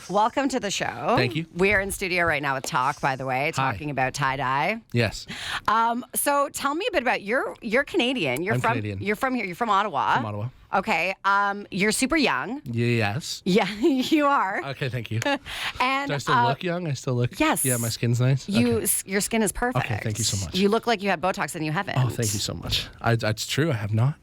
Welcome to the show. Thank you. We're in studio right now with Talk, by the way, talking about tie-dye. Yes. So tell me a bit about you're Canadian. I'm Canadian. You're from here. You're from Ottawa. From Ottawa. Okay. You're super young. Yes. Yeah, you are. Okay, thank you. And Do I still look young? I still look. Yes. Yeah, my skin's nice. Your skin is perfect. Okay, thank you so much. You look like you have Botox and you haven't. Oh, thank you so much. It's true. I have not.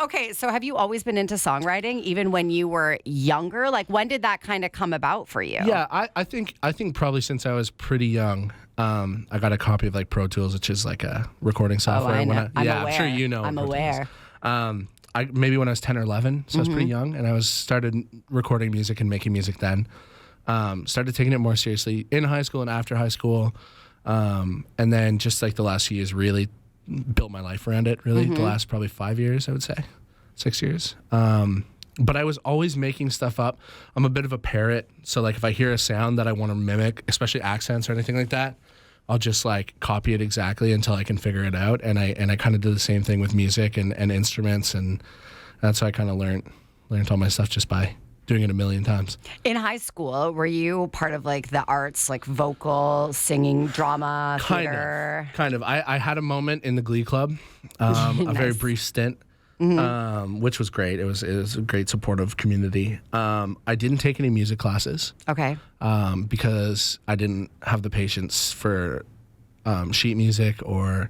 Okay, so have you always been into songwriting, even when you were younger? Like, when did that kind of come about for you? Yeah, I think probably since I was pretty young. I got a copy of like Pro Tools, which is like a recording software. Oh, I know. I'm aware. I'm sure you know. I'm Pro aware. Tools. Maybe when I was 10 or 11, so I was pretty young, and I started recording music and making music then. Started taking it more seriously in high school and after high school, and then just like the last few years really built my life around it, really. The last probably 5 years, I would say, 6 years. But I was always making stuff up. I'm a bit of a parrot, so like if I hear a sound that I want to mimic, especially accents or anything like that, I'll just like copy it exactly until I can figure it out. And I kind of did the same thing with music and instruments, and that's how I kind of learned all my stuff just by doing it a million times. In high school, were you part of like the arts, like vocal, singing, drama, theater? Kind of. I had a moment in the Glee Club, a very brief stint, which was great. It was a great supportive community. I didn't take any music classes. Okay. Because I didn't have the patience for sheet music or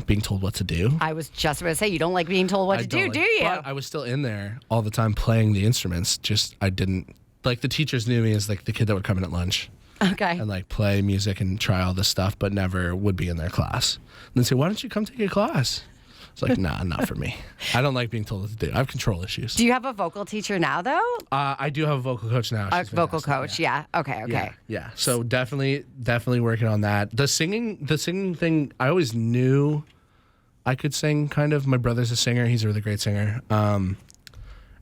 being told what to do. I was just about to say, you don't like being told what to do, do you? But I was still in there all the time playing the instruments. Just I didn't, like the teachers knew me as like the kid that would come in at lunch. Okay. And like play music and try all this stuff, but never would be in their class. And then say, why don't you come take a class? It's like, nah, not for me. I don't like being told what to do. I have control issues. Do you have a vocal teacher now, though? I do have a vocal coach now. A vocal coach, yeah. Okay. Yeah. So definitely working on that. The singing thing, I always knew I could sing, kind of. My brother's a singer. He's a really great singer.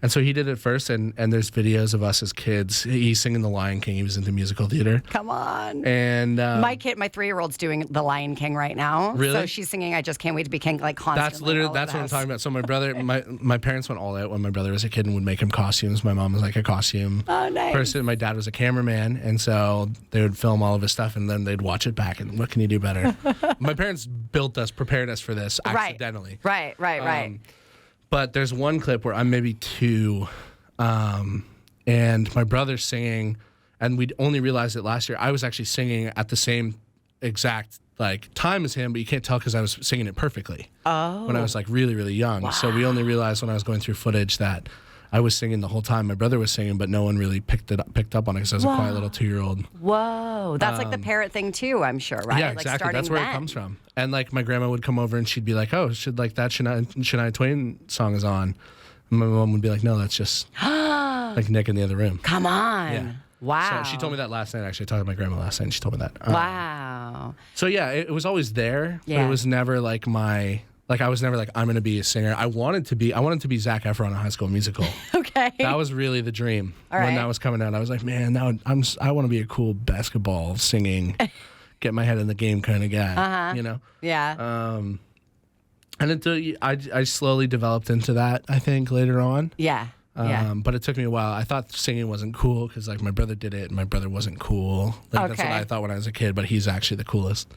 And so he did it first, and there's videos of us as kids. He's singing The Lion King. He was into musical theater. Come on. And my 3-year-old's doing The Lion King right now. Really? So she's singing I Just Can't Wait to Be King, like constantly. That's what I'm talking about. So my brother, my parents went all out when my brother was a kid and would make him costumes. My mom was like a costume person. My dad was a cameraman, and so they would film all of his stuff, and then they'd watch it back, and what can you do better? My parents prepared us for this accidentally. Right. But there's one clip where I'm maybe 2, and my brother's singing, and we'd only realized it last year. I was actually singing at the same exact like time as him, but you can't tell because I was singing it perfectly. Oh. When I was like really, really young. Wow. So we only realized when I was going through footage that I was singing the whole time. My brother was singing, but no one really picked up on it because I was a quiet little 2-year-old. Whoa, that's like the parrot thing too, I'm sure, right? Yeah, like exactly. That's where it comes from. And like my grandma would come over and she'd be like, "Oh, should like that Shania Twain song is on?" And my mom would be like, "No, that's just like Nick in the other room." Come on. Yeah. Wow. So she told me that last night. Actually, I talked to my grandma last night, and she told me that. Wow. So yeah, it was always there. Yeah. But it was never like I was never like, I'm going to be a singer. I wanted to be Zac Efron in High School Musical. Okay. That was really the dream. All when right. that was coming out, I was like, man, now I want to be a cool basketball singing, get my head in the game kind of guy, you know? Yeah. And I slowly developed into that, I think, later on. Yeah. But it took me a while. I thought singing wasn't cool because like my brother did it and my brother wasn't cool. Like that's what I thought when I was a kid, but he's actually the coolest.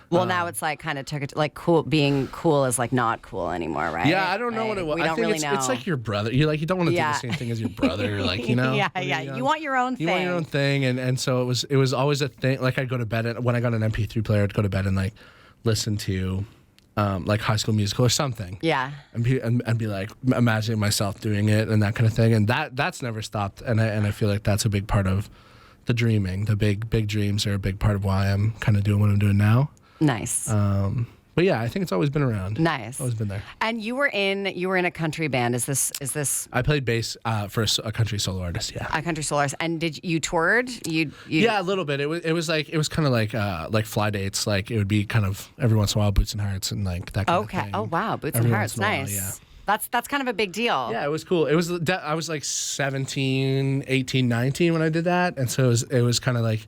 Well, now it's like kind of took it like cool. Being cool is like not cool anymore, right? Yeah, I don't know what it was. We don't really know. It's like your brother. You don't want to do the same thing as your brother, like you know. Yeah. You want your own thing. You want your own thing, and so it was always a thing. Like I'd go to bed when I got an MP3 player, I'd go to bed and like listen to like High School Musical or something. Yeah. And be like imagining myself doing it and that kind of thing, and that's never stopped. And I feel like that's a big part of the dreaming. The big dreams are a big part of why I'm kind of doing what I'm doing now. Nice. But yeah, I think it's always been around. Nice. Always been there. And you were in a country band. Is this? I played bass for a country solo artist. Yeah. A country solo artist. And did you toured? Yeah, a little bit. It was kind of like fly dates. Like it would be kind of every once in a while Boots and Hearts and like that kind of thing. Okay. Oh wow, Boots and Hearts. Nice. Yeah. That's kind of a big deal. Yeah, it was cool. I was like 17, 18, 19 when I did that, and so it was kind of like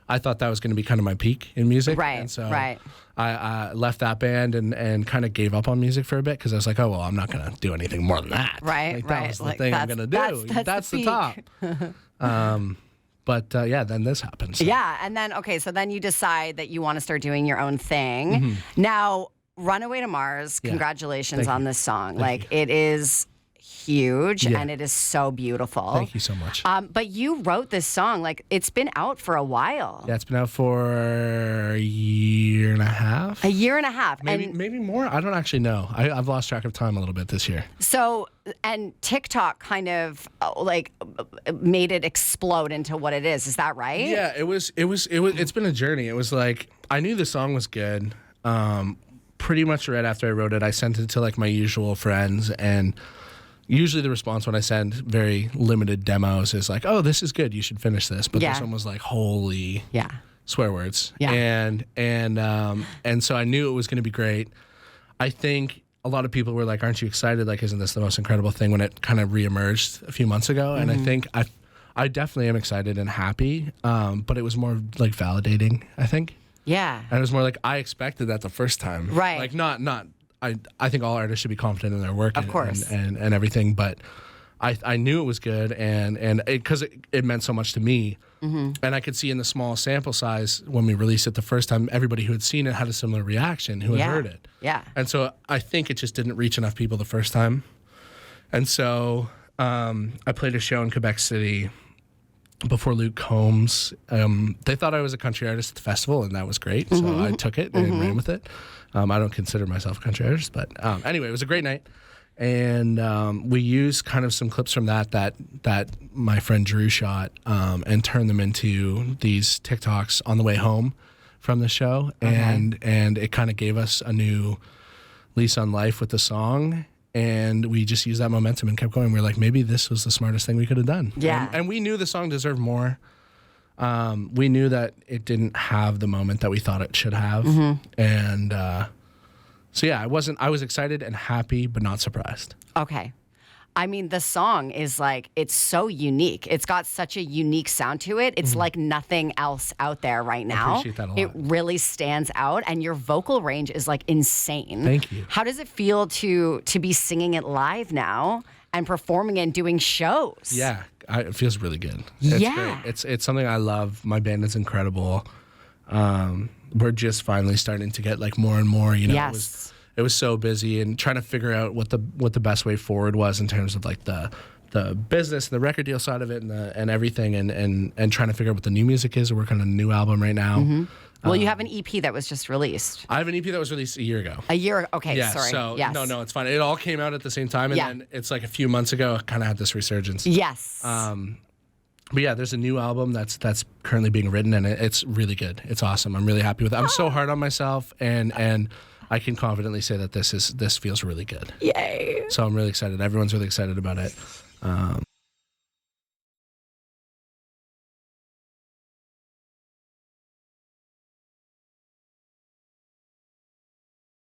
I thought that was going to be kind of my peak in music. Right. And so right. I left that band and kind of gave up on music for a bit because I was like, oh, well, I'm not going to do anything more than that. Right, like, right. That was the thing I'm going to do. That's the top. But then this happens. So. Yeah. And then, okay, so then you decide that you want to start doing your own thing. Mm-hmm. Now, Runaway to Mars, congratulations on this song. It is huge and it is so beautiful. Thank you so much. But you wrote this song, it's been out for a while. Yeah, it's been out for a year and a half. A year and a half. Maybe more. I don't actually know. I've lost track of time a little bit this year. So, and TikTok kind of made it explode into what it is. Is that right? Yeah, it's been a journey. It was I knew the song was good. Pretty much right after I wrote it, I sent it to my usual friends, and usually the response when I send very limited demos is oh, this is good, you should finish this. But this one was holy swear words. Yeah. And so I knew it was going to be great. I think a lot of people were aren't you excited? Isn't this the most incredible thing, when it kind of reemerged a few months ago? And I think I definitely am excited and happy. But it was more validating, I think. Yeah. And it was more I expected that the first time. Right. I think all artists should be confident in their work, of course, and everything. But I knew it was good, and because it meant so much to me, and I could see in the small sample size when we released it the first time, everybody who had seen it had a similar reaction who had heard it. Yeah. And so I think it just didn't reach enough people the first time, and so I played a show in Quebec City before Luke Combs. They thought I was a country artist at the festival, and that was great. So I took it and ran with it. I don't consider myself a country artist, but anyway, it was a great night. And we used kind of some clips from that my friend Drew shot, and turned them into these TikToks on the way home from the show. And it kind of gave us a new lease on life with the song. And we just used that momentum and kept going. We were maybe this was the smartest thing we could have done. Yeah. And we knew the song deserved more. We knew that it didn't have the moment that we thought it should have. And so yeah, I was excited and happy, but not surprised. Okay. I mean, the song is it's so unique. It's got such a unique sound to it. It's like nothing else out there right now. I appreciate that a lot. It really stands out, and your vocal range is insane. Thank you. How does it feel to be singing it live now and performing and doing shows? Yeah, it feels really good. It's great. It's something I love. My band is incredible. We're just finally starting to get more and more. Yes. It was so busy, and trying to figure out what the best way forward was in terms of the business, the record deal side of it, and everything, and trying to figure out what the new music is. We're working on a new album right now. Well, you have an EP that was just released. I have an EP that was released a year ago. A year? Okay, yeah, sorry. So yes. No, it's fine. It all came out at the same time, and then it's a few months ago, it kind of had this resurgence. Yes. But yeah, there's a new album that's currently being written, and it's really good. It's awesome. I'm really happy with it. I'm so hard on myself, and I can confidently say that this feels really good. Yay. So I'm really excited. Everyone's really excited about it.